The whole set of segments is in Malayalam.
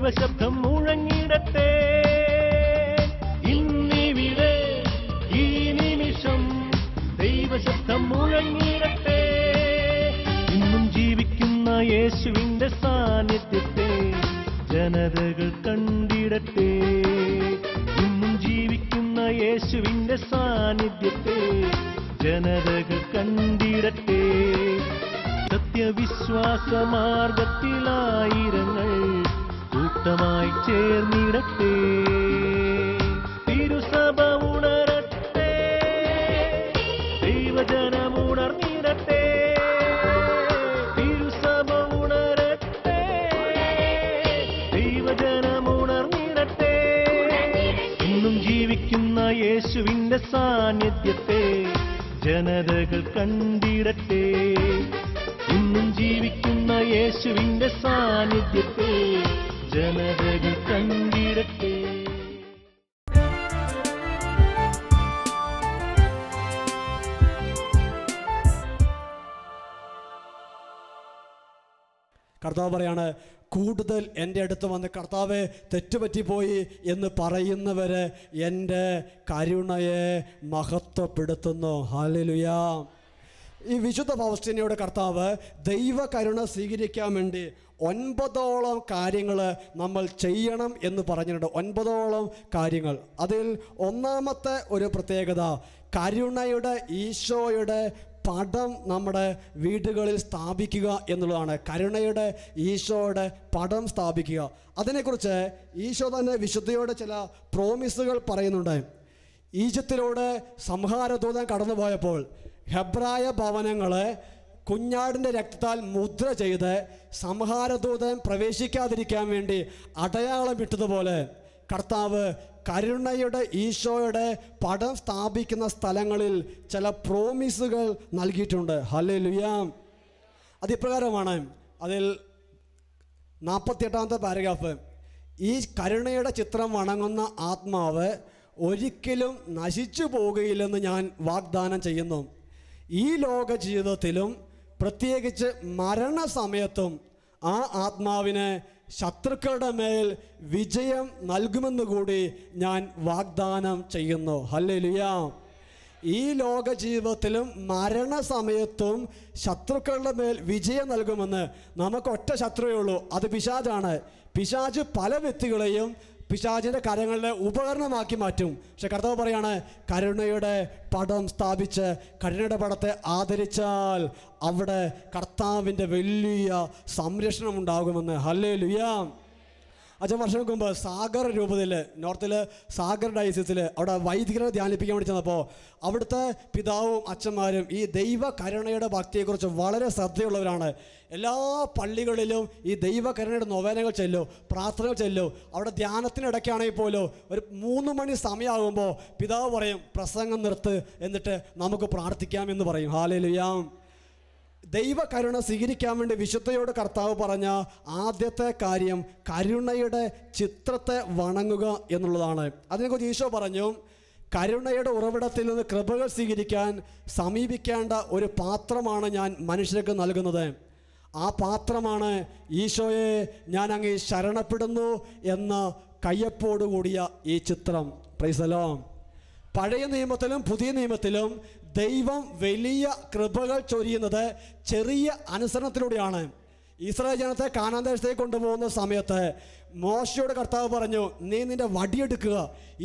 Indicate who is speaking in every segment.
Speaker 1: ദൈവശബ്ദം മുഴങ്ങിടട്ടെ. ഇന്നിവിടെ ഈ നിമിഷം ദൈവശബ്ദം മുഴങ്ങിടട്ടെ. ഇന്നും ജീവിക്കുന്ന യേശുവിന്റെ സാന്നിധ്യത്തെ ജനതകൾ കണ്ടിടട്ടെ. ഇന്നും ജീവിക്കുന്ന യേശുവിന്റെ സാന്നിധ്യത്തെ ജനതകൾ കണ്ടിടട്ടെ. സത്യവിശ്വാസ മാർഗത്തിലായിരങ്ങൾ കൂട്ടമായി ചേർന്നിടട്ടെ. തിരുസഭ ഉണരട്ടെ, ദൈവജനമുണർന്നിടട്ടെ. തിരുസഭ ഉണരട്ടെ, ദൈവജനമുണർന്നിടട്ടെ. ഇന്നും ജീവിക്കുന്ന യേശുവിന്റെ സാന്നിധ്യത്തെ ജനതകൾ കണ്ടിടട്ടെ. ഇന്നും ജീവിക്കുന്ന യേശുവിന്റെ സാന്നിധ്യത്തെ ജനതകൾ കണ്ടിടട്ടെ.
Speaker 2: കർത്താവ് പറയാണ്, കൂടുതൽ എൻ്റെ അടുത്ത് വന്ന് കർത്താവെ തെറ്റുപറ്റിപ്പോയി എന്ന് പറയുന്നവരെ എൻ്റെ കരുണയെ മഹത്വപ്പെടുത്തുന്നു. ഹല്ലേലൂയ. ഈ വിശുദ്ധ ഫൗസ്റ്റീനയുടെ കർത്താവ് ദൈവ കരുണ സ്വീകരിക്കാൻ വേണ്ടി 9ഓളം കാര്യങ്ങൾ നമ്മൾ ചെയ്യണം എന്ന് പറഞ്ഞിട്ടുണ്ട്. 9ഓളം കാര്യങ്ങൾ. അതിൽ ഒന്നാമത്തെ ഒരു പ്രത്യേകത, കരുണയുടെ ഈശോയുടെ പടം നമ്മുടെ വീടുകളിൽ സ്ഥാപിക്കുക എന്നുള്ളതാണ്. കരുണയുടെ ഈശോയുടെ പടം സ്ഥാപിക്കുക. അതിനെക്കുറിച്ച് ഈശോ തന്നെ വിശുദ്ധയോടെ ചില പ്രോമിസുകൾ പറയുന്നുണ്ട്. ഈജിപ്തിലൂടെ സംഹാരദൂതൻ കടന്നുപോയപ്പോൾ ഹെബ്രായ ഭവനങ്ങളെ കുഞ്ഞാടിൻ്റെ രക്തത്താൽ മുദ്ര ചെയ്ത് സംഹാരദൂതൻ പ്രവേശിക്കാതിരിക്കാൻ വേണ്ടി അടയാളം ഇട്ടതുപോലെ കർത്താവ് കരുണയുടെ ഈശോയുടെ പടം സ്ഥാപിക്കുന്ന സ്ഥലങ്ങളിൽ ചില പ്രോമിസുകൾ നൽകിയിട്ടുണ്ട്. ഹല്ലേലൂയ. അതിപ്രകാരമാണ്. അതിൽ 48ാമത്തെ പാരഗ്രാഫ്, ഈ കരുണയുടെ ചിത്രം വണങ്ങുന്ന ആത്മാവ് ഒരിക്കലും നശിച്ചു പോകുകയില്ലെന്ന് ഞാൻ വാഗ്ദാനം ചെയ്യുന്നു. ഈ ലോക ജീവിതത്തിലും പ്രത്യേകിച്ച് മരണസമയത്തും ആ ആത്മാവിന് ശത്രുക്കളുടെ മേൽ വിജയം നൽകുമെന്ന് കൂടി ഞാൻ വാഗ്ദാനം ചെയ്യുന്നു. ഹല്ലേലൂയ. ഈ ലോക ജീവിതത്തിലും മരണസമയത്തും ശത്രുക്കളുടെ മേൽ വിജയം നൽകുമെന്ന് നമുക്ക് ഒറ്റ ശത്രുവേ ഉള്ളൂ, അത് പിശാചാണ്. പിശാച് പല വ്യക്തികളെയും പിശാചിൻ്റെ കരങ്ങളിലെ ഉപകരണമാക്കി മാറ്റും. പക്ഷെ കർത്താവ് പറയാണ്, കരുണയുടെ പടം സ്ഥാപിച്ച് കരുണയുടെ പടത്തെ ആദരിച്ചാൽ അവിടെ കർത്താവിൻ്റെ വലിയ സംരക്ഷണം ഉണ്ടാകുമെന്ന്. ഹല്ലേലൂയ. 5 വർഷങ്ങൾക്ക് മുമ്പ് സാഗർ രൂപതയിൽ, നോർത്തിൽ സാഗർ ഡയസിസിൽ അവിടെ വൈദികരെ ധ്യാനിപ്പിക്കാൻ വേണ്ടി ചെന്നപ്പോൾ അവിടുത്തെ പിതാവും അച്ഛന്മാരും ഈ ദൈവ കരുണയുടെ ഭക്തിയെക്കുറിച്ച് വളരെ ശ്രദ്ധയുള്ളവരാണ്. എല്ലാ പള്ളികളിലും ഈ ദൈവ കരുണയുടെ നൊവേനകൾ ചെല്ലും, പ്രാർത്ഥനകൾ ചെല്ലും. അവിടെ ധ്യാനത്തിനിടയ്ക്കാണെങ്കിൽ പോലും ഒരു 3 മണി സമയമാകുമ്പോൾ പിതാവ് പറയും, പ്രസംഗം നിർത്ത്, എന്നിട്ട് നമുക്ക് പ്രാർത്ഥിക്കാമെന്ന് പറയും. ഹല്ലേലൂയ. ദൈവ കരുണ സ്വീകരിക്കാൻ വേണ്ടി വിശുദ്ധയോട് കർത്താവ് പറഞ്ഞ ആദ്യത്തെ കാര്യം കരുണയുടെ ചിത്രത്തെ വണങ്ങുക എന്നുള്ളതാണ്. അതിനെക്കുറിച്ച് ഈശോ പറഞ്ഞു, കരുണയുടെ ഉറവിടത്തിൽ നിന്ന് കൃപകൾ സ്വീകരിക്കാൻ സമീപിക്കേണ്ട ഒരു പാത്രമാണ് ഞാൻ മനുഷ്യർക്ക് നൽകുന്നത്. ആ പാത്രമാണ് ഈശോയെ ഞാൻ അങ്ങേ ശരണപ്പെടുന്നു എന്ന കയ്യൊപ്പോടുകൂടിയ ഈ ചിത്രം. Praise the Lord. പഴയ നിയമത്തിലും പുതിയ നിയമത്തിലും ദൈവം വലിയ കൃപകൾ ചൊരിയുന്നത് ചെറിയ അനുസരണത്തിലൂടെയാണ്. ഇസ്രായേൽ ജനത്തെ കാനാൻ ദേശത്തേക്ക് കൊണ്ടുപോകുന്ന സമയത്ത് മോശയോട് കർത്താവ് പറഞ്ഞു, നീ നിൻ്റെ വടിയെടുക്കുക.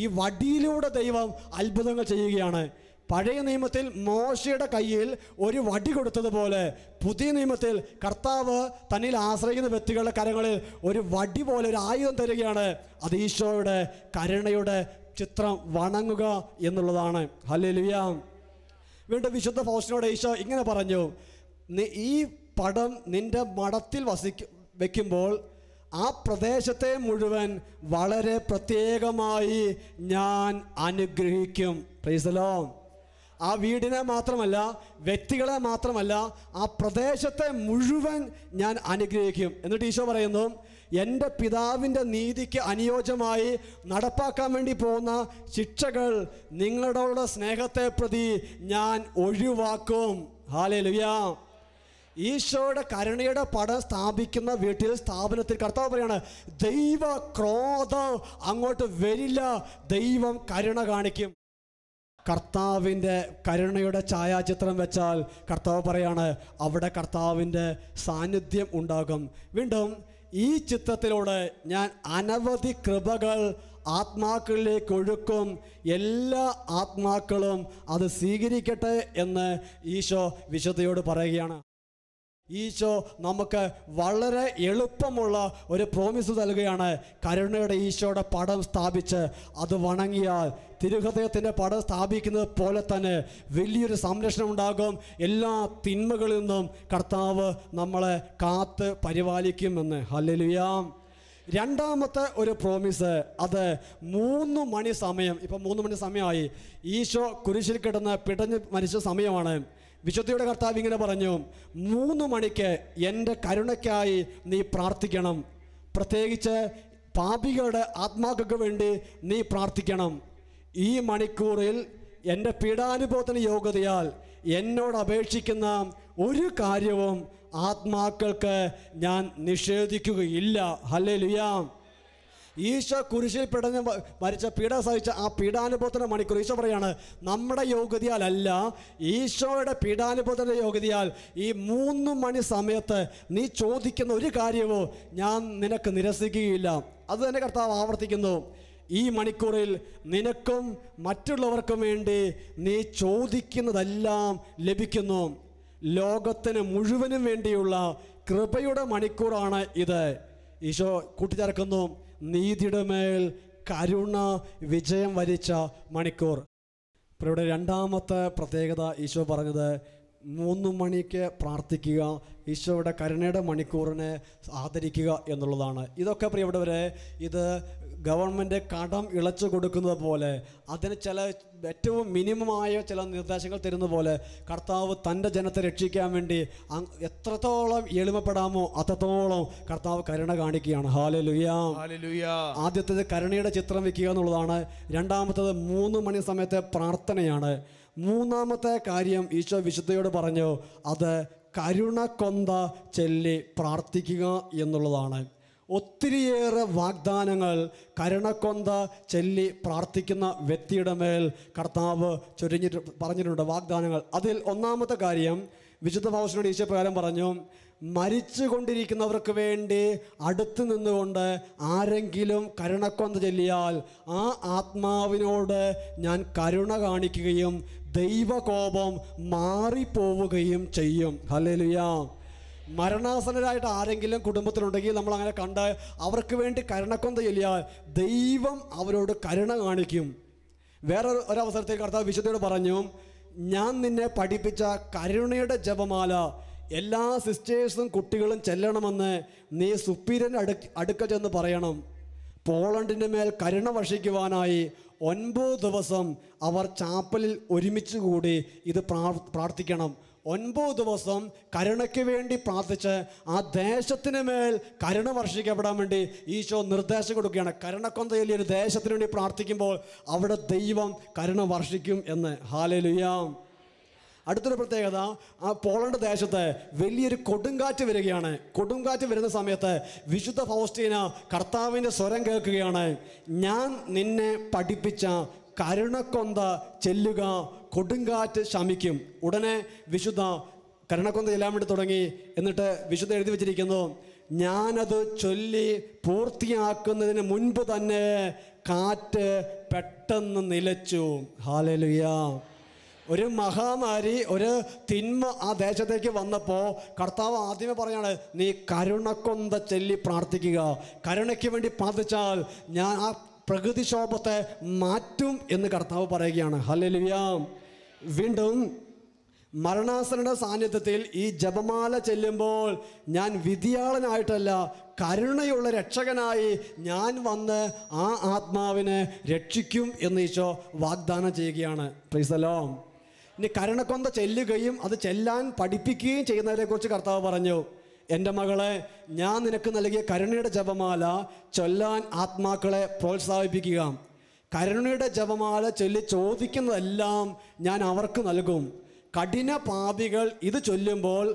Speaker 2: ഈ വടിയിലൂടെ ദൈവം അത്ഭുതങ്ങൾ ചെയ്യുകയാണ്. പഴയ നിയമത്തിൽ മോശയുടെ കയ്യിൽ ഒരു വടി കൊടുത്തതുപോലെ പുതിയ നിയമത്തിൽ കർത്താവ് തന്നിൽ ആശ്രയിക്കുന്ന വ്യക്തികളുടെ കരങ്ങളിൽ ഒരു വടി പോലെ ഒരു ആയുധം തരികയാണ്. അത് ഈശോയുടെ കരുണയുടെ ചിത്രം വണങ്ങുക എന്നുള്ളതാണ്. ഹല്ലേലൂയ. വീണ്ടും വിശുദ്ധ ഫൗസ്റ്റീനയോട് ഈശോ ഇങ്ങനെ പറഞ്ഞു, ഈ പടം നിൻ്റെ മഠത്തിൽ വയ്ക്കുമ്പോൾ ആ പ്രദേശത്തെ മുഴുവൻ വളരെ പ്രത്യേകമായി ഞാൻ അനുഗ്രഹിക്കും. Praise the Lord. ആ വീടിനെ മാത്രമല്ല, വ്യക്തികളെ മാത്രമല്ല, ആ പ്രദേശത്തെ മുഴുവൻ ഞാൻ അനുഗ്രഹിക്കും. എന്നിട്ട് ഈശോ പറയുന്നു, എൻ്റെ പിതാവിൻ്റെ നീതിക്ക് അനുയോജ്യമായി നടപ്പാക്കാൻ വേണ്ടി പോകുന്ന ശിക്ഷകൾ നിങ്ങളുടെ സ്നേഹത്തെ പ്രതി ഞാൻ ഒഴിവാക്കും. ഹല്ലേലൂയ. ഈശോയുടെ കരുണയുടെ പടം സ്ഥാപിക്കുന്ന വീട്ടിൽ, സ്ഥാപനത്തിൽ കർത്താവ് പറയാണ്, ദൈവ ക്രോധം അങ്ങോട്ട് വരില്ല, ദൈവം കരുണ കാണിക്കും. കർത്താവിൻ്റെ കരുണയുടെ ഛായാചിത്രം വെച്ചാൽ കർത്താവ് പറയാണ് അവിടെ കർത്താവിൻ്റെ സാന്നിധ്യം ഉണ്ടാകും. വീണ്ടും ഈ ചിത്രത്തിലൂടെ ഞാൻ അനവധി കൃപകൾ ആത്മാക്കളിലേക്ക് ഒഴുക്കും, എല്ലാ ആത്മാക്കളും അത് സ്വീകരിക്കട്ടെ എന്ന് ഈശോ വിശുദ്ധയോട് പറയുകയാണ്. ഈശോ നമുക്ക് വളരെ എളുപ്പമുള്ള ഒരു പ്രോമിസ് നൽകുകയാണ്. കരുണയുടെ ഈശോയുടെ പടം സ്ഥാപിച്ച് അത് വണങ്ങിയാൽ, തിരുഹൃദയത്തിൻ്റെ പടം സ്ഥാപിക്കുന്നത് പോലെ തന്നെ വലിയൊരു സംരക്ഷണം ഉണ്ടാകും. എല്ലാ തിന്മകളിൽ നിന്നും കർത്താവ് നമ്മളെ കാത്ത് പരിപാലിക്കുമെന്ന്. ഹല്ലേലൂയ. രണ്ടാമത്തെ ഒരു പ്രോമിസ്, അത് 3 മണി സമയം. ഇപ്പം 3 മണി സമയമായി. ഈശോ കുരിശിൽ കിടന്ന് പിടഞ്ഞ് മരിച്ച സമയമാണ്. വിശുദ്ധിയുടെ കർത്താവ് ഇങ്ങനെ പറഞ്ഞു, 3 മണിക്ക് എൻ്റെ കരുണയ്ക്കായി നീ പ്രാർത്ഥിക്കണം. പ്രത്യേകിച്ച് പാപികളുടെ ആത്മാക്കൾക്ക് വേണ്ടി നീ പ്രാർത്ഥിക്കണം. ഈ മണിക്കൂറിൽ എൻ്റെ പീഡാനുഭവത്തിന് യോഗ്യതയാൽ എന്നോട് അപേക്ഷിക്കുന്ന ഒരു കാര്യവും ആത്മാക്കൾക്ക് ഞാൻ നിഷേധിക്കുകയില്ല. ഹല്ലേലൂയ. ഈശോ കുരിശിൽ പിടഞ്ഞ് മരിച്ച പീഡ സഹിച്ച ആ പീഡാനുഭവത്തിൻ്റെ മണിക്കൂർ ഈശോ പറയാണ്, നമ്മുടെ യോഗ്യതയാലല്ല, ഈശോയുടെ പീഡാനുഭവത്തിൻ്റെ യോഗ്യതയാൽ ഈ 3 മണി സമയത്ത് നീ ചോദിക്കുന്ന ഒരു കാര്യമോ ഞാൻ നിനക്ക് നിരസിക്കുകയില്ല. അത് തന്നെ കർത്താവ് ആവർത്തിക്കുന്നു. ഈ മണിക്കൂറിൽ നിനക്കും മറ്റുള്ളവർക്കും വേണ്ടി നീ ചോദിക്കുന്നതെല്ലാം ലഭിക്കുന്നു. ലോകത്തിന് മുഴുവനും വേണ്ടിയുള്ള കൃപയുടെ മണിക്കൂറാണ് ഇത്. ഈശോ കൂട്ടിച്ചേർക്കുന്നു, നീതിയുടെ മേൽ കരുണ വിജയം വരിച്ച മണിക്കൂർ. ഇപ്പോൾ ഇവിടെ രണ്ടാമത്തെ പ്രത്യേകത ഈശോ പറഞ്ഞത് 3 മണിക്ക് പ്രാർത്ഥിക്കുക, ഈശോയുടെ കരുണയുടെ മണിക്കൂറിനെ ആദരിക്കുക എന്നുള്ളതാണ്. ഇതൊക്കെ പ്രിയപ്പെട്ടവരെ, ഇത് ഗവൺമെൻറ് കടം ഇളച്ചു കൊടുക്കുന്നത് പോലെ, അതിന് ചില ഏറ്റവും മിനിമമായ ചില നിർദ്ദേശങ്ങൾ തരുന്ന പോലെ കർത്താവ് തൻ്റെ ജനത്തെ രക്ഷിക്കാൻ വേണ്ടി എത്രത്തോളം എളിമപ്പെടാമോ അത്രത്തോളം കർത്താവ് കരുണ കാണിക്കുകയാണ്. ഹല്ലേലൂയ. ആദ്യത്തേത് കരുണയുടെ ചിത്രം വയ്ക്കുക എന്നുള്ളതാണ്. രണ്ടാമത്തേത് 3 മണി സമയത്തെ പ്രാർത്ഥനയാണ്. മൂന്നാമത്തെ കാര്യം ഈശോ വിശുദ്ധയോട് പറഞ്ഞു, അത് കരുണ കൊന്ത ചൊല്ലി പ്രാർത്ഥിക്കുക എന്നുള്ളതാണ്. ഒത്തിരിയേറെ വാഗ്ദാനങ്ങൾ കരുണക്കൊന്ത ചൊല്ലി പ്രാർത്ഥിക്കുന്ന വ്യക്തിയുടെ മേൽ കർത്താവ് പറഞ്ഞിട്ടുണ്ട്, വാഗ്ദാനങ്ങൾ. അതിൽ ഒന്നാമത്തെ കാര്യം വിശുദ്ധ പൗലോസിനോട് ഈശോ പ്രകാരം പറഞ്ഞു, മരിച്ചു കൊണ്ടിരിക്കുന്നവർക്ക് വേണ്ടി അടുത്ത് നിന്നുകൊണ്ട് ആരെങ്കിലും കരുണക്കൊന്ത ചൊല്ലിയാൽ ആ ആത്മാവിനോട് ഞാൻ കരുണ കാണിക്കുകയും ദൈവകോപം മാറിപ്പോവുകയും ചെയ്യും. ഹല്ലേലൂയ. മരണാസന്നരായിട്ട് ആരെങ്കിലും കുടുംബത്തിലുണ്ടെങ്കിൽ നമ്മൾ അങ്ങനെ കണ്ട് അവർക്ക് വേണ്ടി കരുണക്കൊന്ത ചൊല്ലിയാൽ ദൈവം അവരോട് കരുണ കാണിക്കും. വേറെ ഒരവസരത്തിൽ കർത്താവ് വിശുദ്ധയോട് പറഞ്ഞു, ഞാൻ നിന്നെ പഠിപ്പിച്ച കരുണയുടെ ജപമാല എല്ലാ സിസ്റ്റേഴ്സും കുട്ടികളും ചെല്ലണമെന്ന് നീ സുപ്പീരിയൻ്റെ അടുക്കൽ ചെന്ന് പറയണം. പോളണ്ടിൻ്റെ മേൽ കരുണ വർഷിക്കുവാനായി 9 ദിവസം അവർ ചാപ്പലിൽ ഒരുമിച്ച് കൂടി ഇത് പ്രാർത്ഥിക്കണം. 9 ദിവസം കരുണയ്ക്ക് വേണ്ടി പ്രാർത്ഥിച്ച് ആ ദേശത്തിന് മേൽ കരുണ വർഷിക്കപ്പെടാൻ വേണ്ടി ഈശോ നിർദ്ദേശം കൊടുക്കുകയാണ്. കരുണക്കൊന്ത ചൊല്ലി ഒരു ദേശത്തിന് വേണ്ടി പ്രാർത്ഥിക്കുമ്പോൾ അവിടെ ദൈവം കരുണ വർഷിക്കും എന്ന്. ഹല്ലേലൂയ. അടുത്തൊരു പ്രത്യേകത, ആ പോളണ്ട് ദേശത്ത് വലിയൊരു കൊടുങ്കാറ്റ് വരികയാണ്. കൊടുങ്കാറ്റ് വരുന്ന സമയത്ത് വിശുദ്ധ ഫൗസ്റ്റീന കർത്താവിൻ്റെ സ്വരം കേൾക്കുകയാണ്, ഞാൻ നിന്നെ പഠിപ്പിച്ച കരുണക്കൊന്ത ചെല്ലുക, കൊടുങ്കാറ്റ് ശമിക്കും. ഉടനെ വിശുദ്ധ കരുണക്കൊന്ത ചെല്ലാൻ വേണ്ടി തുടങ്ങി. എന്നിട്ട് വിശുദ്ധ എഴുതി വച്ചിരിക്കുന്നു, ഞാനത് ചൊല്ലി പൂർത്തിയാക്കുന്നതിന് മുൻപ് തന്നെ കാറ്റ് പെട്ടെന്ന് നിലച്ചു. ഹല്ലേലൂയ. ഒരു മഹാമാരി, ഒരു തിന്മ ആ ദേശത്തേക്ക് വന്നപ്പോൾ കർത്താവ് ആദ്യമേ പറയാണ്, നീ കരുണക്കൊന്ത ചൊല്ലി പ്രാർത്ഥിക്കുക. കരുണയ്ക്ക് വേണ്ടി പ്രാർത്ഥിച്ചാൽ ഞാൻ ആ പ്രകൃതിക്ഷോഭത്തെ മാറ്റും എന്ന് കർത്താവ് പറയുകയാണ്. ഹല്ലേലൂയ. വീണ്ടും മരണാസന്നയുടെ സാന്നിധ്യത്തിൽ ഈ ജപമാല ചെല്ലുമ്പോൾ ഞാൻ വിധിയാളനായിട്ടല്ല, കരുണയുള്ള രക്ഷകനായി ഞാൻ വന്ന് ആ ആത്മാവിനെ രക്ഷിക്കും എന്ന് ഈശോ വാഗ്ദാനം ചെയ്യുകയാണ്. Praise the Lord. ഇനി കരുണക്കൊന്ത ചെല്ലുകയും അത് ചെല്ലാൻ പഠിപ്പിക്കുകയും ചെയ്യുന്നതിനെക്കുറിച്ച് കർത്താവ് പറഞ്ഞു, എൻ്റെ മകളെ, ഞാൻ നിനക്ക് നൽകിയ കരുണയുടെ ജപമാല ചൊല്ലാൻ ആത്മാക്കളെ പ്രോത്സാഹിപ്പിക്കുക. കരുണയുടെ ജപമാല ചൊല്ലി ചോദിക്കുന്നതെല്ലാം ഞാൻ അവർക്ക് നൽകും. കഠിന പാപികൾ ഇത് ചൊല്ലുമ്പോൾ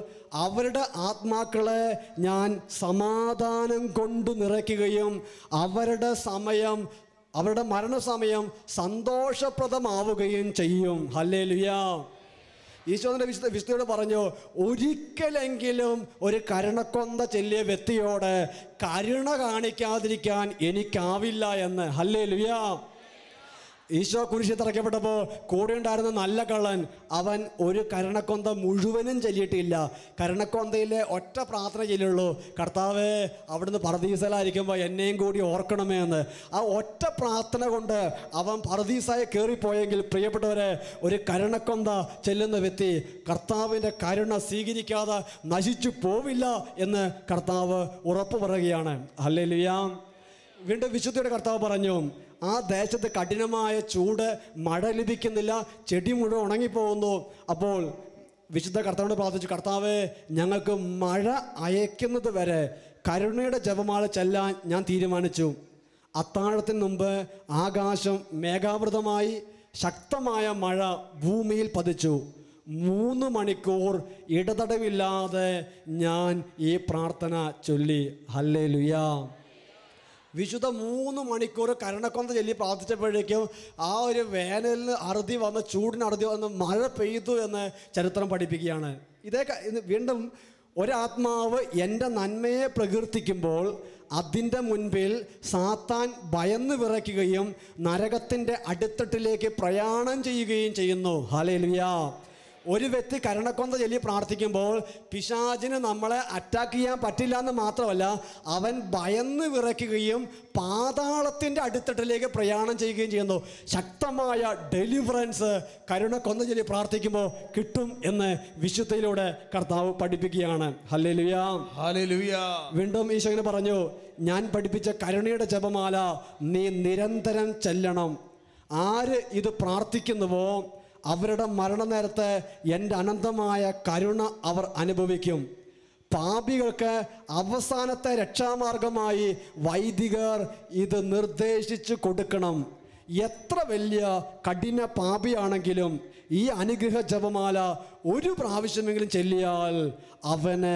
Speaker 2: അവരുടെ ആത്മാക്കളെ ഞാൻ സമാധാനം കൊണ്ട് നിറയ്ക്കുകയും അവരുടെ മരണസമയം സന്തോഷപ്രദമാവുകയും ചെയ്യും. ഹല്ലേലൂയ. ഈശോയുടെ വിശുദ്ധയോട് പറഞ്ഞു, ഒരിക്കലെങ്കിലും ഒരു കരുണക്കൊന്ത ചെല്ലിയ വ്യക്തിയോട് കരുണ കാണിക്കാതിരിക്കാൻ എനിക്കാവില്ല എന്ന്. ഹല്ലേലൂയ. ഈശോ കുരിശിൽ തറയ്ക്കപ്പെട്ടപ്പോൾ കൂടെ ഉണ്ടായിരുന്ന നല്ല കള്ളൻ അവൻ ഒരു കരുണക്കൊന്ത മുഴുവനും ചൊല്ലിയിട്ടില്ല. കരുണക്കൊന്തയിലെ ഒറ്റ പ്രാർത്ഥന ചൊല്ലുള്ളൂ, കർത്താവേ അവിടുന്ന് പറുദീസയിലായിരിക്കുമ്പോൾ എന്നെയും കൂടി ഓർക്കണമേ എന്ന്. ആ ഒറ്റ പ്രാർത്ഥന കൊണ്ട് അവൻ പറുദീസായി കയറിപ്പോയെങ്കിൽ പ്രിയപ്പെട്ടവരെ, ഒരു കരുണക്കൊന്ത ചെല്ലുന്ന വ്യക്തി കർത്താവിൻ്റെ കരുണ സ്വീകരിക്കാതെ നശിച്ചു പോവില്ല എന്ന് കർത്താവ് ഉറപ്പ് പറയുകയാണ്. ഹല്ലേലൂയ. വീണ്ടും വിശുദ്ധിയുടെ കർത്താവ് പറഞ്ഞു, ആ ദേശത്ത് കഠിനമായ ചൂട്, മഴ ലഭിക്കുന്നില്ല, ചെടി മുഴുവൻ ഉണങ്ങിപ്പോകുന്നു. അപ്പോൾ വിശുദ്ധ കർത്താവിനോട് പ്രാർത്ഥിച്ചു, കർത്താവേ ഞങ്ങൾക്ക് മഴ അയക്കുന്നത് വരെ കരുണയുടെ ജപമാല ചെല്ലാൻ ഞാൻ തീരുമാനിച്ചു. അത്താഴത്തിന് മുമ്പ് ആകാശം മേഘാവൃതമായി, ശക്തമായ മഴ ഭൂമിയിൽ പതിച്ചു. 3 മണിക്കൂർ ഇടതടവില്ലാതെ ഞാൻ ഈ പ്രാർത്ഥന ചൊല്ലി. ഹല്ലേലൂയ. വിശുദ്ധ 3 മണിക്കൂർ കരുണക്കൊന്ത ചൊല്ലി പ്രാർത്ഥിച്ചപ്പോഴേക്കും ആ ഒരു വേനലിന് അറുതി വന്ന്, ചൂടിന് അറുതി വന്ന് മഴ പെയ്തു എന്ന് ചരിത്രം പഠിപ്പിക്കുകയാണ്. വീണ്ടും ഒരാത്മാവ് എൻ്റെ നന്മയെ പ്രകീർത്തിക്കുമ്പോൾ അതിൻ്റെ മുൻപിൽ സാത്താൻ ഭയന്ന് വിറയ്ക്കുകയും നരകത്തിൻ്റെ അടിത്തട്ടിലേക്ക് പ്രയാണം ചെയ്യുകയും ചെയ്യുന്നു. ഹല്ലേലൂയ. ഒരു വ്യക്തി കരുണക്കൊന്ത ചൊല്ലി പ്രാർത്ഥിക്കുമ്പോൾ പിശാചിന് നമ്മളെ അറ്റാക്ക് ചെയ്യാൻ പറ്റില്ല എന്ന് മാത്രമല്ല, അവൻ ഭയന്ന് വിറയ്ക്കുകയും പാതാളത്തിൻ്റെ അടിത്തട്ടിലേക്ക് പ്രയാണം ചെയ്യുകയും ചെയ്യുന്നു. ശക്തമായ ഡെലിവറൻസ് കരുണക്കൊന്ത ചൊല്ലി പ്രാർത്ഥിക്കുമ്പോൾ കിട്ടും എന്ന് വിശുദ്ധയിലൂടെ കർത്താവ് പഠിപ്പിക്കുകയാണ്. ഹല്ലേലൂയ. ഹല്ലേലൂയ. വീണ്ടും ഈശോ ഇങ്ങനെ പറഞ്ഞു, ഞാൻ പഠിപ്പിച്ച കരുണയുടെ ജപമാല നീ നിരന്തരം ചെല്ലണം. ആര് ഇത് പ്രാർത്ഥിക്കുന്നുവോ അവരുടെ മരണനേരത്ത് എൻ്റെ അനന്തമായ കരുണ അവർ അനുഭവിക്കും. പാപികൾക്ക് അവസാനത്തെ രക്ഷാമാർഗമായി വൈദികർ ഇത് നിർദ്ദേശിച്ചു കൊടുക്കണം. എത്ര വലിയ കഠിന പാപിയാണെങ്കിലും ഈ അനുഗ്രഹ ജപമാല ഒരു പ്രാവശ്യമെങ്കിലും ചൊല്ലിയാൽ അവന്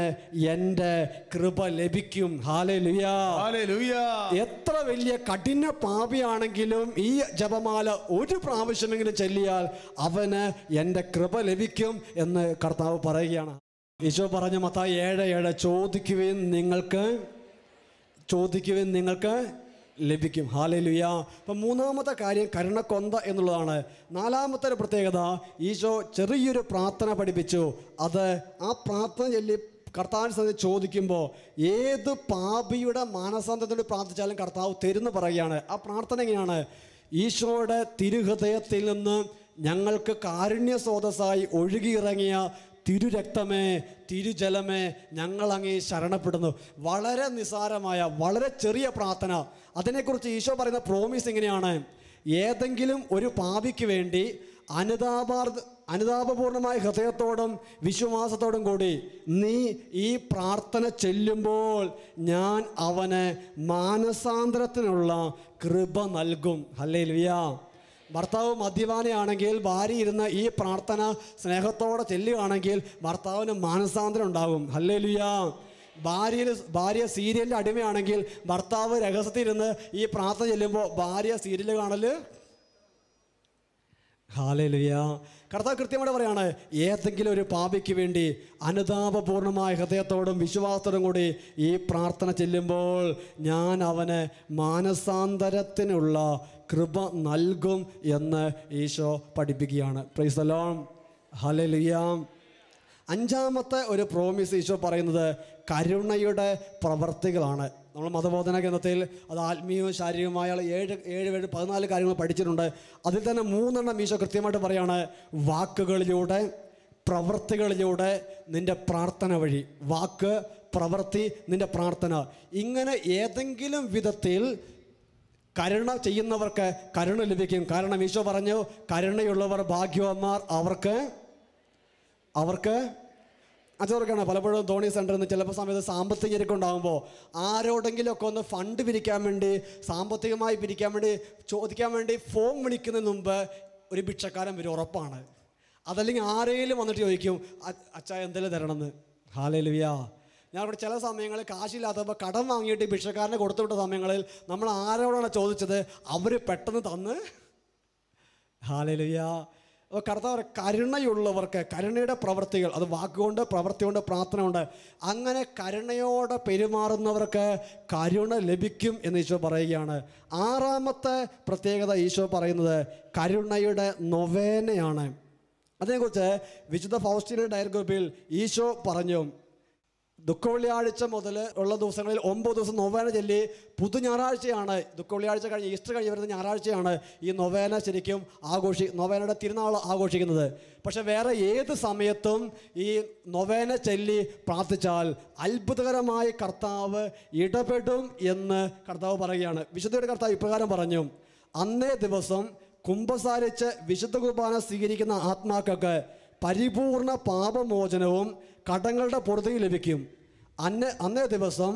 Speaker 2: എൻ്റെ കൃപ ലഭിക്കും. ഹല്ലേലൂയ. ഹല്ലേലൂയ. എത്ര വലിയ കഠിന പാപിയാണെങ്കിലും ഈ ജപമാല ഒരു പ്രാവശ്യമെങ്കിലും ചൊല്ലിയാൽ അവന് എൻ്റെ കൃപ ലഭിക്കും എന്ന് കർത്താവ് പറയുകയാണ്. ഈശോ പറഞ്ഞ മത്തായി 7:7, ചോദിക്കുവിൻ നിങ്ങൾക്ക് ലഭിക്കും. ഹല്ലേലൂയ. അപ്പം 3-ാമത്തെ കാര്യം കരുണക്കൊന്ത എന്നുള്ളതാണ്. 4-ാമത്തെ ഒരു പ്രത്യേകത, ഈശോ ചെറിയൊരു പ്രാർത്ഥന പഠിപ്പിച്ചു. ആ പ്രാർത്ഥന ചൊല്ലി കർത്താവിനെ ചോദിക്കുമ്പോൾ ഏത് പാപിയുടെ മാനസാന്തരത്തോട് പ്രാർത്ഥിച്ചാലും കർത്താവ് തരുന്നു പറയുകയാണ്. ആ പ്രാർത്ഥന എങ്ങനെയാണ്? ഈശോയുടെ തിരുഹൃദയത്തിൽ നിന്ന് ഞങ്ങൾക്ക് കാരുണ്യ സ്രോതസ്സായി ഒഴുകിയിറങ്ങിയ തിരുരക്തമേ, തിരുജലമേ, ഞങ്ങൾ അങ്ങേ ശരണപ്പെടുന്നു. വളരെ നിസ്സാരമായ, വളരെ ചെറിയ പ്രാർത്ഥന. അതിനെക്കുറിച്ച് ഈശോ പറയുന്ന പ്രോമിസ് എങ്ങനെയാണ്? ഏതെങ്കിലും ഒരു പാപിക്ക് വേണ്ടി അനുതാപപൂർണമായ ഹൃദയത്തോടും വിശ്വാസത്തോടും കൂടി നീ ഈ പ്രാർത്ഥന ചൊല്ലുമ്പോൾ ഞാൻ അവന് മാനസാന്തരത്തിനുള്ള കൃപ നൽകും. ഹല്ലേലൂയ. ഭർത്താവ് മദ്യപാനിയാണെങ്കിൽ ഭാര്യ ഇരുന്ന് ഈ പ്രാർത്ഥന സ്നേഹത്തോടെ ചെല്ലുകയാണെങ്കിൽ ഭർത്താവിന് മാനസാന്തരം ഉണ്ടാകും. ഹല്ലേലൂയ. ഭാര്യ സീരിയലിൻ്റെ അടിമയാണെങ്കിൽ ഭർത്താവ് രഹസ്യത്തിൽ ഇരുന്ന് ഈ പ്രാർത്ഥന ചെല്ലുമ്പോൾ ഭാര്യ സീരിയൽ കാണല്. ഹല്ലേലൂയ. കർത്താവ് കൃത്യമായിട്ട് പറയാണ്, ഏതെങ്കിലും ഒരു പാപിക്ക് വേണ്ടി അനുതാപപൂർണമായ ഹൃദയത്തോടും വിശ്വാസത്തോടും കൂടി ഈ പ്രാർത്ഥന ചെല്ലുമ്പോൾ ഞാൻ അവന് മാനസാന്തരത്തിനുള്ള കൃപ നൽകും എന്ന് ഈശോ പഠിപ്പിക്കുകയാണ്. Praise the Lord. ഹല്ലേലൂയ. 5-ാമത്തെ ഒരു പ്രോമിസ് ഈശോ പറയുന്നത് കരുണയുടെ പ്രവർത്തികളാണ്. നമ്മൾ മതബോധന കേന്ദ്രത്തിൽ അത് ആത്മീയവും ശാരീരികവുമായ 14 കാര്യങ്ങൾ പഠിച്ചിട്ടുണ്ട്. അതിൽ തന്നെ 3 ഈശോ കൃത്യമായിട്ട് പറയാണ്, വാക്കുകളിലൂടെ, പ്രവൃത്തികളിലൂടെ, നിൻ്റെ പ്രാർത്ഥന വഴി. വാക്ക്, പ്രവൃത്തി, നിൻ്റെ പ്രാർത്ഥന. ഇങ്ങനെ ഏതെങ്കിലും വിധത്തിൽ കരുണ ചെയ്യുന്നവർക്ക് കരുണ ലഭിക്കും. കാരണം ഈശോ പറഞ്ഞു, കരുണയുള്ളവർ ഭാഗ്യവാന്മാർ, അവർക്ക് അച്ചവർക്കാണ്. പലപ്പോഴും ധോണി സെൻ്ററിൽ നിന്ന് ചിലപ്പോൾ സമയത്ത് സാമ്പത്തിക ഞെരുക്കം ഉണ്ടാകുമ്പോൾ ആരോടെങ്കിലുമൊക്കെ ഒന്ന് ഫണ്ട് പിരിക്കാൻ വേണ്ടി, സാമ്പത്തികമായി പിരിക്കാൻ വേണ്ടി ചോദിക്കാൻ വേണ്ടി ഫോൺ വിളിക്കുന്നതിന് മുമ്പ് ഒരു ഭിക്ഷക്കാരൻ വരും, ഉറപ്പാണ്. അതല്ലെങ്കിൽ ആരെങ്കിലും വന്നിട്ട് ചോദിക്കും അച്ഛാ എന്തെങ്കിലും തരണമെന്ന്. ഹല്ലേലൂയ. ഞാനിവിടെ ചില സമയങ്ങളിൽ കാശില്ലാത്തപ്പോൾ കടം വാങ്ങിയിട്ട് ഭിക്ഷക്കാരനെ കൊടുത്തുവിട്ട സമയങ്ങളിൽ നമ്മൾ ആരോടാണ് ചോദിച്ചത്, അവർ പെട്ടെന്ന് തന്ന്. ഹല്ലേലൂയ. അപ്പോൾ കർത്താവ് കരുണയുള്ളവർക്ക് കരുണയുടെ പ്രവൃത്തികൾ, അത് വാക്കുകൊണ്ട്, പ്രവൃത്തി കൊണ്ട്, പ്രാർത്ഥന കൊണ്ട്, അങ്ങനെ കരുണയോടെ പെരുമാറുന്നവർക്ക് കരുണ ലഭിക്കും എന്ന് ഈശോ പറയുകയാണ്. ആറാമത്തെ പ്രത്യേകത ഈശോ പറയുന്നത് കരുണയുടെ നൊവേനയാണ്. അതിനെക്കുറിച്ച് വിശുദ്ധ ഫൗസ്റ്റീന ഡയറി ഗ്രൂപ്പിൽ ഈശോ പറഞ്ഞു, ദുഃഖവെള്ളിയാഴ്ച മുതൽ ഉള്ള ദിവസങ്ങളിൽ 9 ദിവസം നൊവേന ചൊല്ലി. പുതു ഞായറാഴ്ചയാണ്, ദുഃഖവെള്ളിയാഴ്ച കഴിഞ്ഞ് ഈസ്റ്റർ കഴിഞ്ഞ് വരുന്ന ഞായറാഴ്ചയാണ് ഈ നൊവേന ശരിക്കും നൊവേനയുടെ തിരുനാൾ ആഘോഷിക്കുന്നത്. പക്ഷെ വേറെ ഏത് സമയത്തും ഈ നൊവേന ചൊല്ലി പ്രാർത്ഥിച്ചാൽ അത്ഭുതകരമായി കർത്താവ് ഇടപെടും എന്ന് കർത്താവ് പറയുകയാണ്. വിശുദ്ധയുടെ കർത്താവ് ഇപ്രകാരം പറഞ്ഞു, അന്നേ ദിവസം കുമ്പസാരിച്ച് വിശുദ്ധ കുർബാന സ്വീകരിക്കുന്ന ആത്മാക്കൾക്ക് പരിപൂർണ പാപമോചനവും കടങ്ങളുടെ പൊറുതിയും ലഭിക്കും. അന്നേ ദിവസം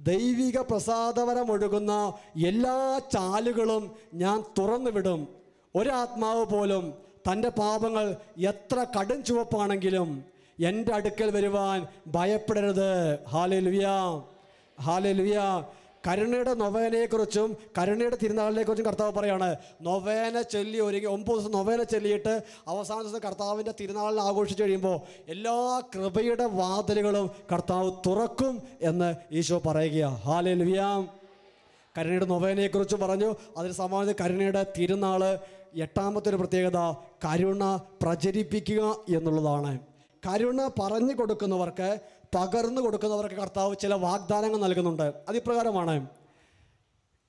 Speaker 2: ദൈവിക പ്രസാദവരമൊഴുകുന്ന എല്ലാ ചാലുകളും ഞാൻ തുറന്നു വിടും. ഒരാത്മാവ് പോലും തൻ്റെ പാപങ്ങൾ എത്ര കടും ചുവപ്പാണെങ്കിലും എൻ്റെ അടുക്കൽ വരുവാൻ ഭയപ്പെടരുത്. Hallelujah, hallelujah. കരുണയുടെ നൊവേനയെക്കുറിച്ചും കരുണയുടെ തിരുനാളിനെക്കുറിച്ചും കർത്താവ് പറയാണ്. നൊവേന ചൊല്ലി ഒരുങ്ങി 9 ദിവസം നൊവേന ചൊല്ലിയിട്ട് അവസാന ദിവസം കർത്താവിൻ്റെ തിരുനാളിനെ ആഘോഷിച്ച് കഴിയുമ്പോൾ എല്ലാ കൃപയുടെ വാതിലുകളും കർത്താവ് തുറക്കും എന്ന് ഈശോ പറയുകയാണ്. ഹല്ലേലൂയ. കരുണയുടെ നൊവേനയെക്കുറിച്ച് പറഞ്ഞു. അതിന് സമാനമായി കരുണയുടെ തിരുനാൾ 8ാമത്തെ ഒരു പ്രത്യേകത കരുണ പ്രചരിപ്പിക്കുക എന്നുള്ളതാണ്. കരുണ പറഞ്ഞു കൊടുക്കുന്നവർക്ക്, പകർന്നു കൊടുക്കുന്നവർക്ക് കർത്താവ് ചില വാഗ്ദാനങ്ങൾ നൽകുന്നുണ്ട്. അതിപ്രകാരമാണ്,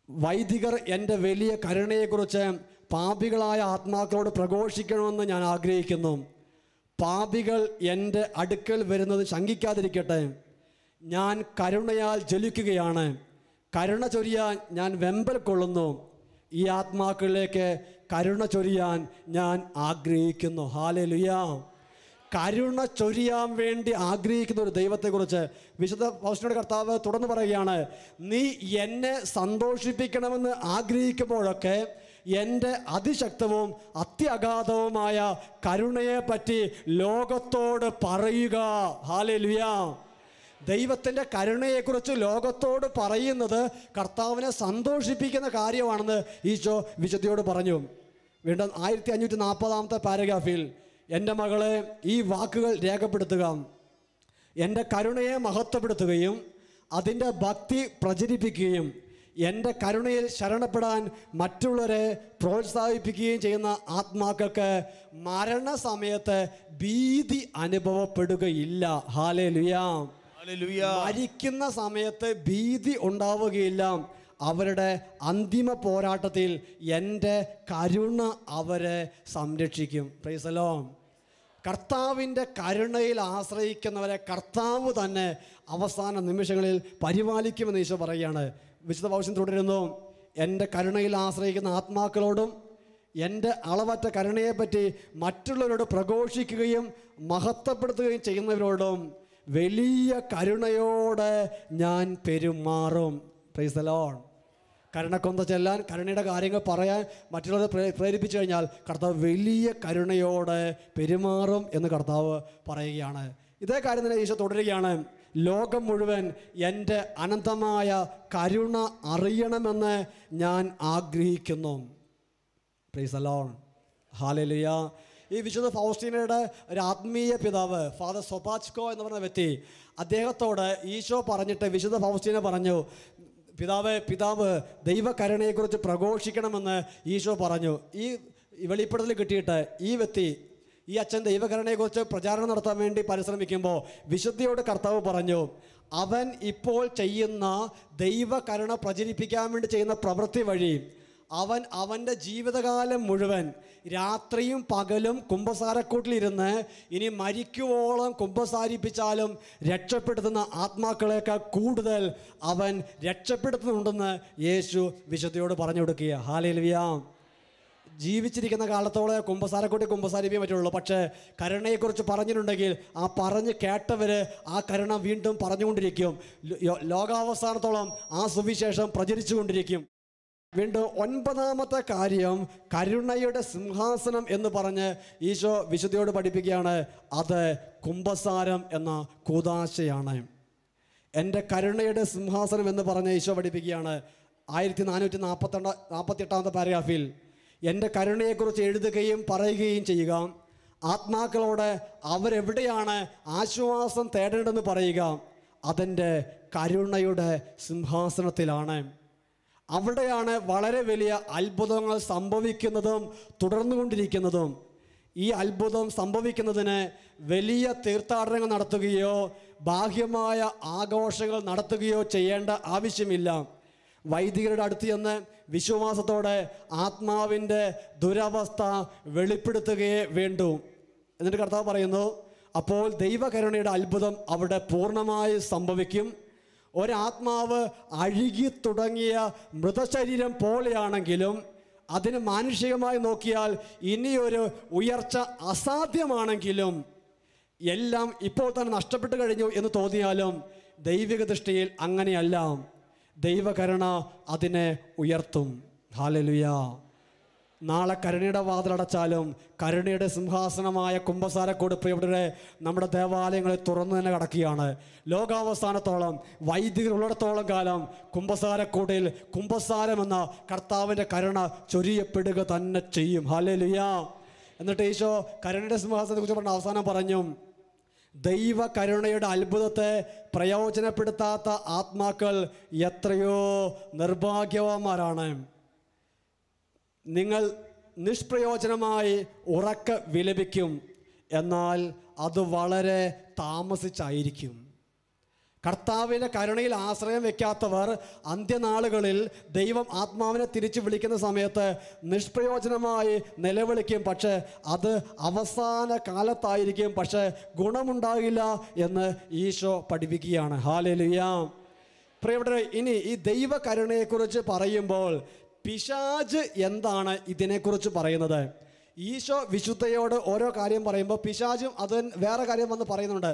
Speaker 2: വൈദികർ എൻ്റെ വലിയ കരുണയെക്കുറിച്ച് പാപികളായ ആത്മാക്കളോട് പ്രഘോഷിക്കണമെന്ന് ഞാൻ ആഗ്രഹിക്കുന്നു. പാപികൾ എൻ്റെ അടുക്കൽ വരുന്നത് ശങ്കിക്കാതിരിക്കട്ടെ. ഞാൻ കരുണയാൽ ജ്വലിക്കുകയാണ്. കരുണ ചൊരിയാൻ ഞാൻ വെമ്പൽ കൊള്ളുന്നു. ഈ ആത്മാക്കളിലേക്ക് കരുണ ചൊരിയാൻ ഞാൻ ആഗ്രഹിക്കുന്നു. ഹല്ലേലൂയ. കരുണ ചൊരിയാൻ വേണ്ടി ആഗ്രഹിക്കുന്ന ഒരു ദൈവത്തെക്കുറിച്ച് വിശുദ്ധ ഫൗസ്റ്റീനയുടെ കർത്താവ് തുടർന്ന് പറയുകയാണ്, നീ എന്നെ സന്തോഷിപ്പിക്കണമെന്ന് ആഗ്രഹിക്കുമ്പോഴൊക്കെ എൻ്റെ അതിശക്തവും അത്യഗാധവുമായ കരുണയെപ്പറ്റി ലോകത്തോട് പറയുക. ഹല്ലേലൂയ. ദൈവത്തിൻ്റെ കരുണയെക്കുറിച്ച് ലോകത്തോട് പറയുന്നത് കർത്താവിനെ സന്തോഷിപ്പിക്കുന്ന കാര്യമാണെന്ന് ഈശോ വിശുദ്ധിയോട് പറഞ്ഞു. വീണ്ടും 1540 പാരഗ്രാഫിൽ, എൻ്റെ മകളെ ഈ വാക്കുകൾ രേഖപ്പെടുത്തുക. എൻ്റെ കരുണയെ മഹത്വപ്പെടുത്തുകയും അതിൻ്റെ ഭക്തി പ്രചരിപ്പിക്കുകയും എൻ്റെ കരുണയിൽ ശരണപ്പെടാൻ മറ്റുള്ളവരെ പ്രോത്സാഹിപ്പിക്കുകയും ചെയ്യുന്ന ആത്മാക്കൾക്ക് മരണസമയത്ത് ഭീതി അനുഭവപ്പെടുകയില്ല. ഹല്ലേലൂയ. മരിക്കുന്ന സമയത്ത് ഭീതി ഉണ്ടാവുകയില്ല. അവരുടെ അന്തിമ പോരാട്ടത്തിൽ എൻ്റെ കരുണ അവരെ സംരക്ഷിക്കും. Praise the Lord. കർത്താവിൻ്റെ കരുണയിൽ ആശ്രയിക്കുന്നവരെ കർത്താവ് തന്നെ അവസാന നിമിഷങ്ങളിൽ പരിപാലിക്കുമെന്ന് ഈശോ പറയുകയാണ്. വിശുദ്ധ പൗലോസ് തുടരുന്നു, എൻ്റെ കരുണയിൽ ആശ്രയിക്കുന്ന ആത്മാക്കളോടും എൻ്റെ അളവറ്റ കരുണയെപ്പറ്റി മറ്റുള്ളവരോട് പ്രഘോഷിക്കുകയും മഹത്വപ്പെടുത്തുകയും ചെയ്യുന്നവരോടും വലിയ കരുണയോടെ ഞാൻ പെരുമാറും. Praise the Lord. കരുണക്കൊന്ത ചെല്ലാൻ, കരുണയുടെ കാര്യങ്ങൾ പറയാൻ മറ്റുള്ളവരെ പ്രേരിപ്പിച്ചു കഴിഞ്ഞാൽ കർത്താവ് വലിയ കരുണയോടെ പെരുമാറും എന്ന് കർത്താവ് പറയുകയാണ്. ഇതേ കാര്യം തന്നെ ഈശോ തുടരുകയാണ്, ലോകം മുഴുവൻ എൻ്റെ അനന്തമായ കരുണ അറിയണമെന്ന് ഞാൻ ആഗ്രഹിക്കുന്നു. Praise the Lord. ഹല്ലേലൂയ. ഈ വിശുദ്ധ ഫൗസ്റ്റീനയുടെ ഒരു ആത്മീയ പിതാവ് ഫാദർ സൊപാച്കോ എന്ന് പറഞ്ഞ വ്യക്തി, അദ്ദേഹത്തോട് ഈശോ പറഞ്ഞിട്ട് വിശുദ്ധ ഫൗസ്റ്റീന പറഞ്ഞു, പിതാവ് ദൈവകരുണയെക്കുറിച്ച് പ്രഘോഷിക്കണമെന്ന് ഈശോ പറഞ്ഞു. ഈ വെളിപ്പെടുത്തൽ കിട്ടിയിട്ട് ഈ അച്ഛൻ ദൈവകരുണയെക്കുറിച്ച് പ്രചാരണം നടത്താൻ വേണ്ടി പരിശ്രമിക്കുമ്പോൾ വിശുദ്ധിയോട് കർത്താവ് പറഞ്ഞു, അവൻ ഇപ്പോൾ ചെയ്യുന്ന ദൈവകരുണ പ്രചരിപ്പിക്കാൻ വേണ്ടി ചെയ്യുന്ന പ്രവൃത്തി വഴി അവൻ്റെ ജീവിതകാലം മുഴുവൻ രാത്രിയും പകലും കുമ്പസാരക്കൂട്ടിലിരുന്ന് ഇനി മരിക്കുവോളം കുമ്പസാരിപ്പിച്ചാലും രക്ഷപ്പെടുത്തുന്ന ആത്മാക്കളേക്കാൾ കൂടുതൽ അവൻ രക്ഷപ്പെടുത്തുന്നുണ്ടെന്ന് യേശു വിശുദ്ധിയോട് പറഞ്ഞു കൊടുക്കുക. ഹല്ലേലൂയ. ജീവിച്ചിരിക്കുന്ന കാലത്തോളം കുമ്പസാരക്കൂട്ടി കുമ്പസാരിപ്പിക്കാൻ പറ്റുള്ളൂ. പക്ഷേ കരുണയെക്കുറിച്ച് പറഞ്ഞിട്ടുണ്ടെങ്കിൽ ആ പറഞ്ഞ് കേട്ടവർ ആ കരുണ വീണ്ടും പറഞ്ഞുകൊണ്ടിരിക്കും. ലോകാവസാനത്തോളം ആ സുവിശേഷം പ്രചരിച്ചു കൊണ്ടിരിക്കും. വീണ്ടും 9ാമത്തെ കാര്യം കരുണയുടെ സിംഹാസനം എന്ന് പറഞ്ഞ് ഈശോ വിശുദ്ധിയോട് പഠിപ്പിക്കുകയാണ്. അത് കുമ്പസാരം എന്ന കൂദാശയാണ്. എൻ്റെ കരുണയുടെ സിംഹാസനം എന്ന് പറഞ്ഞ് ഈശോ പഠിപ്പിക്കുകയാണ് 1448 പാരഗ്രാഫിൽ. എൻ്റെ കരുണയെക്കുറിച്ച് എഴുതുകയും പറയുകയും ചെയ്യുക, ആത്മാക്കളോട് അവരെവിടെയാണ് ആശ്വാസം തേടേണ്ടതെന്ന് പറയുക, അതെൻ്റെ കരുണയുടെ സിംഹാസനത്തിലാണ്. അവിടെയാണ് വളരെ വലിയ അത്ഭുതങ്ങൾ സംഭവിക്കുന്നതും തുടർന്നുകൊണ്ടിരിക്കുന്നതും. ഈ അത്ഭുതം സംഭവിക്കുന്നതിന് വലിയ തീർത്ഥാടനങ്ങൾ നടത്തുകയോ ബാഹ്യമായ ആഘോഷങ്ങൾ നടത്തുകയോ ചെയ്യേണ്ട ആവശ്യമില്ല. വൈദികരുടെ അടുത്ത് ചെന്ന് വിശ്വാസത്തോടെ ആത്മാവിൻ്റെ ദുരവസ്ഥ വെളിപ്പെടുത്തുകയേ വേണ്ടൂ. എന്നിട്ട് കർത്താവ് പറയുന്നു, അപ്പോൾ ദൈവകരുണയുടെ അത്ഭുതം അവിടെ പൂർണ്ണമായി സംഭവിക്കും. ഒരാത്മാവ് അഴുകി തുടങ്ങിയ മൃതശരീരം പോലെയാണെങ്കിലും അതിന് മാനുഷികമായി നോക്കിയാൽ ഇനിയൊരു ഉയർച്ച അസാധ്യമാണെങ്കിലും എല്ലാം ഇപ്പോൾ തന്നെ നഷ്ടപ്പെട്ടു കഴിഞ്ഞു എന്ന് തോന്നിയാലും ദൈവിക ദൃഷ്ടിയിൽ അങ്ങനെയല്ല. ദൈവകരുണ അതിനെ ഉയർത്തും. ഹല്ലേലൂയ. നാളെ കരുണയുടെ വാതിലടച്ചാലും കരുണയുടെ സിംഹാസനമായ കുമ്പസാരക്കൂട് പ്രിയപ്പെട്ടവരെ നമ്മുടെ ദേവാലയങ്ങളിൽ തുറന്നു തന്നെ കിടക്കുകയാണ്. ലോകാവസാനത്തോളം വൈദികരുള്ളിടത്തോളം കാലം കുമ്പസാരക്കൂടിൽ കുമ്പസാരം എന്ന കർത്താവിൻ്റെ കരുണ ചൊരിയപ്പെടുക തന്നെ ചെയ്യും. ഹല്ലേലൂയ. എന്നിട്ട് ഈശോ കരുണയുടെ സിംഹാസനത്തെക്കുറിച്ച് പറഞ്ഞ അവസാനം പറഞ്ഞു, ദൈവ കരുണയുടെ അത്ഭുതത്തെ പ്രയോജനപ്പെടുത്താത്ത ആത്മാക്കൾ എത്രയോ നിർഭാഗ്യവാന്മാരാണ്. നിങ്ങൾ നിഷ്പ്രയോജനമായി ഉറക്കെ വിലപിക്കും, എന്നാൽ അത് വളരെ താമസിച്ചായിരിക്കും. കർത്താവിൻ്റെ കരുണയിൽ ആശ്രയം വയ്ക്കാത്തവർ അന്ത്യനാളുകളിൽ ദൈവം ആത്മാവിനെ തിരിച്ചു വിളിക്കുന്ന സമയത്ത് നിഷ്പ്രയോജനമായി നിലവിളിക്കും. പക്ഷേ അത് അവസാന കാലത്തായിരിക്കും, പക്ഷേ ഗുണമുണ്ടാകില്ല എന്ന് ഈശോ പഠിപ്പിക്കുകയാണ്. ഹല്ലേലൂയ. പ്രിയപ്പെട്ടവരെ, ഇനി ഈ ദൈവ കരുണയെക്കുറിച്ച് പറയുമ്പോൾ പിശാച് എന്താണ് ഇതിനെക്കുറിച്ച് പറയുന്നത്? ഈശോ വിശുദ്ധയോട് ഓരോ കാര്യം പറയുമ്പോൾ പിശാചും അത് വേറെ കാര്യം വന്ന് പറയുന്നുണ്ട്.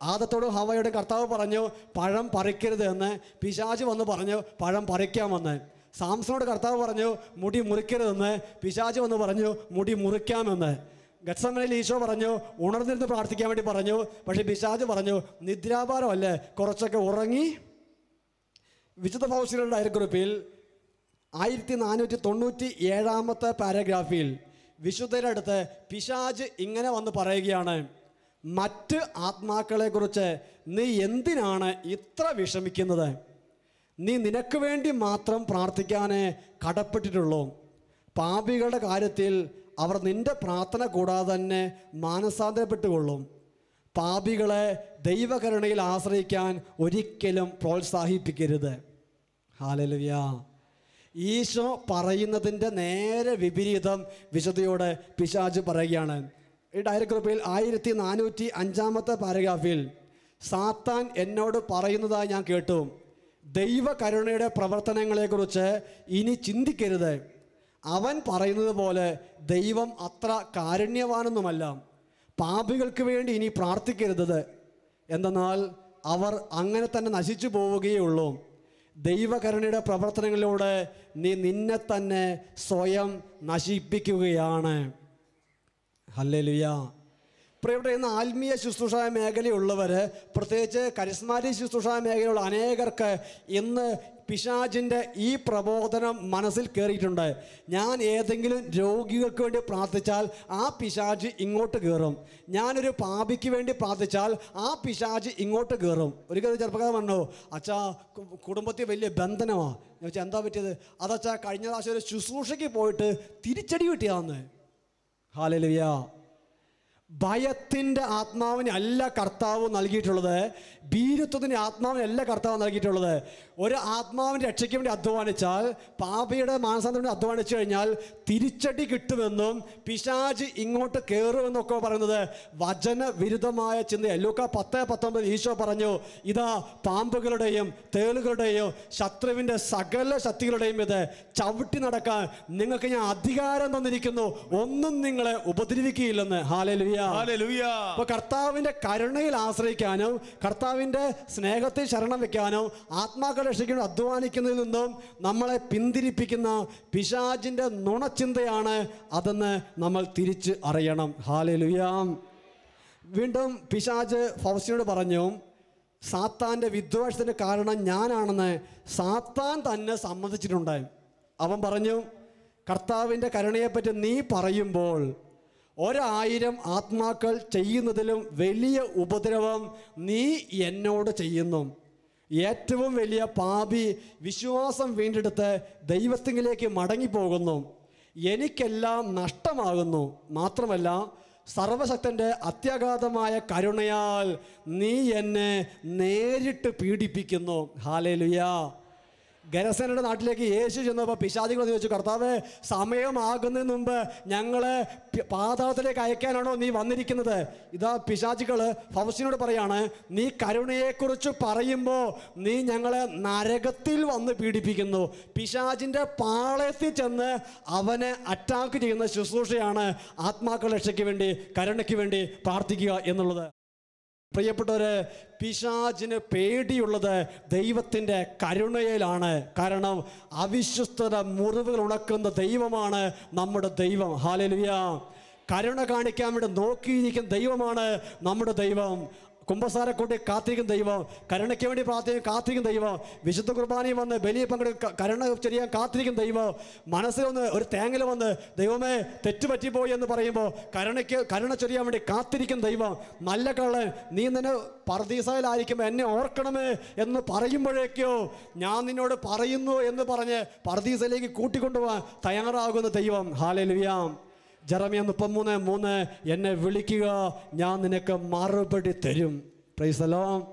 Speaker 2: ആദത്തോടും ഹവയോടും കർത്താവ് പറഞ്ഞു പഴം പറിക്കരുത് എന്ന്. പിശാച് വന്ന് പറഞ്ഞു പഴം പറിക്കാമെന്ന്. സാംസനോട് കർത്താവ് പറഞ്ഞു മുടി മുറിക്കരുതെന്ന്. പിശാച് വന്ന് പറഞ്ഞു മുടി മുറിക്കാമെന്ന്. ഗത്സമനയിൽ ഈശോ പറഞ്ഞു ഉണർന്നിരുന്ന് പ്രാർത്ഥിക്കാൻ വേണ്ടി പറഞ്ഞു. പക്ഷേ പിശാച് പറഞ്ഞു നിദ്രാഭാരമല്ലേ, കുറച്ചൊക്കെ ഉറങ്ങി. വിശുദ്ധ പൗലോസിന്റെ ഡയറിക്കുറിപ്പിൽ 1497 പാരഗ്രാഫിൽ വിശുദ്ധരുടെ അടുത്ത് പിശാച് ഇങ്ങനെ വന്ന് പറയുകയാണ്, മറ്റ് ആത്മാക്കളെക്കുറിച്ച് നീ എന്തിനാണ് ഇത്ര വിഷമിക്കുന്നത്? നീ നിനക്ക് വേണ്ടി മാത്രം പ്രാർത്ഥിക്കാനേ കടപ്പെട്ടിട്ടുള്ളൂ. പാപികളുടെ കാര്യത്തിൽ അവർ നിന്റെ പ്രാർത്ഥന കൂടാതെ തന്നെ മാനസാന്തരപ്പെട്ടുകൊള്ളും. പാപികളെ ദൈവകരുണയിൽ ആശ്രയിക്കാൻ ഒരിക്കലും പ്രോത്സാഹിപ്പിക്കരുത്. ഹല്ലേലൂയ. ഈശോ പറയുന്നതിൻ്റെ നേരെ വിപരീതം വിശുദ്ധയോട് പിശാച് പറയുകയാണ്. ഈ ഡയറിക്കുറിപ്പിൽ 1405 പാരഗ്രാഫിൽ സാത്താൻ എന്നോട് പറയുന്നതായി ഞാൻ കേട്ടു, ദൈവകരുണയുടെ പ്രവർത്തനങ്ങളെക്കുറിച്ച് ഇനി ചിന്തിക്കരുത്. അവൻ പറയുന്നത് പോലെ ദൈവം അത്ര കാരുണ്യവാനൊന്നുമല്ല. പാപികൾക്ക് വേണ്ടി ഇനി പ്രാർത്ഥിക്കരുത്, എന്തെന്നാൽ അവർ അങ്ങനെ തന്നെ നശിച്ചു പോവുകയുള്ളൂ. ദൈവകരുണയുടെ പ്രവർത്തനങ്ങളിലൂടെ നീ നിന്നെ തന്നെ സ്വയം നശിപ്പിക്കുകയാണ്. ഹല്ലേലൂയ. പ്രിയപ്പെട്ട ഇന്ന് ആത്മീയ ശുശ്രൂഷ മേഖലയുള്ളവർ, പ്രത്യേകിച്ച് കരിസ്മാറ്റിക് ശുശ്രൂഷ മേഖലയുള്ള അനേകർക്ക് ഇന്ന് പിശാചിൻ്റെ ഈ പ്രബോധനം മനസ്സിൽ കയറിയിട്ടുണ്ട്. ഞാൻ ഏതെങ്കിലും രോഗികൾക്ക് വേണ്ടി പ്രാർത്ഥിച്ചാൽ ആ പിശാച് ഇങ്ങോട്ട് കയറും. ഞാനൊരു പാപിക്ക് വേണ്ടി പ്രാർത്ഥിച്ചാൽ ആ പിശാച് ഇങ്ങോട്ട് കയറും. ഒരിക്കൽ ചെറുപ്പക്കാരൻ പറഞ്ഞു, അച്ഛാ കുടുംബത്തിൽ വലിയ ബന്ധനമാണ്. ഞാൻ വെച്ചാൽ എന്താ പറ്റിയത്? അതച്ഛാ കഴിഞ്ഞ പ്രാവശ്യം ഒരു ശുശ്രൂഷയ്ക്ക് പോയിട്ട് തിരിച്ചടി കിട്ടിയാന്ന്. ഹല്ലേലൂയ. ഭയത്തിൻ്റെ ആത്മാവിനെ അല്ല കർത്താവ് നൽകിയിട്ടുള്ളത്, ഭീരുത്വത്തിൻ്റെ ആത്മാവിനല്ല കർത്താവ് നൽകിയിട്ടുള്ളത്. ഒരു ആത്മാവിൻ്റെ രക്ഷയ്ക്ക് വേണ്ടി അധ്വാനിച്ചാൽ, പാപിയുടെ മാനസാന്തരത്തിന് വേണ്ടി അധ്വാനിച്ചു കഴിഞ്ഞാൽ തിരിച്ചടി കിട്ടുമെന്നും പിശാച് ഇങ്ങോട്ട് കയറുമെന്നൊക്കെ പറയുന്നത് വചന വിരുദ്ധമായ ചിന്തയാണ്. ലൂക്കാ 10:19 ഈശോ പറഞ്ഞു, ഇതാ പാമ്പുകളുടെയും തേളുകളുടെയും ശത്രുവിൻ്റെ സകല ശക്തികളുടെയും ഇത് ചവിട്ടി നടക്കാൻ നിങ്ങൾക്ക് ഞാൻ അധികാരം തന്നിരിക്കുന്നു, ഒന്നും നിങ്ങളെ ഉപദ്രവിക്കുകയില്ലെന്ന്. ഹല്ലേലൂയ. ഹല്ലേലൂയ. അപ്പൊ കർത്താവിന്റെ കരുണയിൽ ആശ്രയിക്കാനും കർത്താവിന്റെ സ്നേഹത്തിൽ ശരണം വെക്കാനും ആത്മാക്കളെ രക്ഷിക്കാനും അധ്വാനിക്കുന്നതിൽ നിന്നും നമ്മളെ പിന്തിരിപ്പിക്കുന്ന പിശാചിന്റെ നുണച്ചിന്തയാണ് അതെന്ന് നമ്മൾ തിരിച്ച് അറിയണം. ഹല്ലേലൂയ. വീണ്ടും പിശാച് ഫൗസ്റ്റിനോട് പറഞ്ഞു, സാത്താൻ്റെ വിദ്വേഷത്തിന് കാരണം ഞാനാണെന്ന് സാത്താൻ തന്നെ സമ്മതിച്ചിട്ടുണ്ട്. അവൻ പറഞ്ഞു, കർത്താവിൻ്റെ കരുണയെപ്പറ്റി നീ പറയുമ്പോൾ 1000 ആത്മാക്കൾ ചെയ്യുന്നതിലും വലിയ ഉപദ്രവം നീ എന്നോട് ചെയ്യുന്നു. ഏറ്റവും വലിയ പാപി വിശ്വാസം വീണ്ടെടുത്ത് ദൈവത്തിങ്കിലേക്ക് മടങ്ങിപ്പോകുന്നു. എനിക്കെല്ലാം നഷ്ടമാകുന്നു. മാത്രമല്ല സർവശക്തൻ്റെ അത്യഗാധമായ കരുണയാൽ നീ എന്നെ നേരിട്ട് പീഡിപ്പിക്കുന്നു. ഹല്ലേലൂയ. ഗരസേനയുടെ നാട്ടിലേക്ക് യേശു ചെന്നപ്പോൾ പിശാചുകൾ ചോദിച്ചു, കർത്താവേ, സമയമാകുന്നതിന് മുമ്പ് ഞങ്ങളെ പാതാളത്തിലേക്ക് അയക്കാനാണോ നീ വന്നിരിക്കുന്നത്? ഇതാ പിശാചുകൾ ഫൗസ്റ്റിനോട് പറയാണ്, നീ കരുണയെക്കുറിച്ച് പറയുമ്പോൾ നീ ഞങ്ങളെ നരകത്തിൽ വന്ന് പീഡിപ്പിക്കുന്നു. പിശാചിൻ്റെ പാളയത്തിൽ ചെന്ന് അവനെ അറ്റാക്ക് ചെയ്യുന്ന ശുശ്രൂഷയാണ് ആത്മാക്കൾ രക്ഷയ്ക്ക് വേണ്ടി, കരുണയ്ക്ക് വേണ്ടി പ്രാർത്ഥിക്കുക എന്നുള്ളത്. പ്രിയപ്പെട്ടവരെ, പിശാചിന് പേടിയുള്ളത് ദൈവത്തിൻ്റെ കരുണയിലാണ്. കാരണം അവിശ്വസ്തത മുറിവുകൾ ഉണക്കുന്ന ദൈവമാണ് നമ്മുടെ ദൈവം. ഹല്ലേലൂയ. കരുണ കാണിക്കാൻ വേണ്ടി നോക്കിയിരിക്കുന്ന ദൈവമാണ് നമ്മുടെ ദൈവം. കുമ്പസാരക്കൂട്ടി കാത്തിരിക്കുന്ന ദൈവം, കരുണയ്ക്ക് വേണ്ടി പ്രാർത്ഥിക്കാൻ കാത്തിരിക്കുന്ന ദൈവം, വിശുദ്ധ കുർബാനയിൽ വന്ന് ബലിയെ പങ്കെടുക്കാൻ കരുണ ചെയ്യാൻ കാത്തിരിക്കുന്ന ദൈവം, മനസ്സിലൊന്ന് ഒരു തേങ്ങൽ വന്ന് ദൈവമേ തെറ്റുപറ്റിപ്പോയി എന്ന് പറയുമ്പോൾ കരുണ ചൊരിയാൻ വേണ്ടി കാത്തിരിക്കുന്ന ദൈവം. നല്ല കള്ളൻ, നീ നിന്നെ പർദീസയിലായിരിക്കുമ്പോൾ എന്നെ ഓർക്കണമേ എന്ന് പറയുമ്പോഴേക്കോ ഞാൻ നിന്നോട് പറയുന്നു എന്ന് പറഞ്ഞ് പർദീസയിലേക്ക് കൂട്ടിക്കൊണ്ടുപോകാൻ തയ്യാറാകുന്ന ദൈവം. ഹല്ലേലൂയ. ജെറമ്യ 33:3, എന്നെ വിളിക്കുക, ഞാൻ നിനക്ക് മറുപടി തരും. Praise the Lord.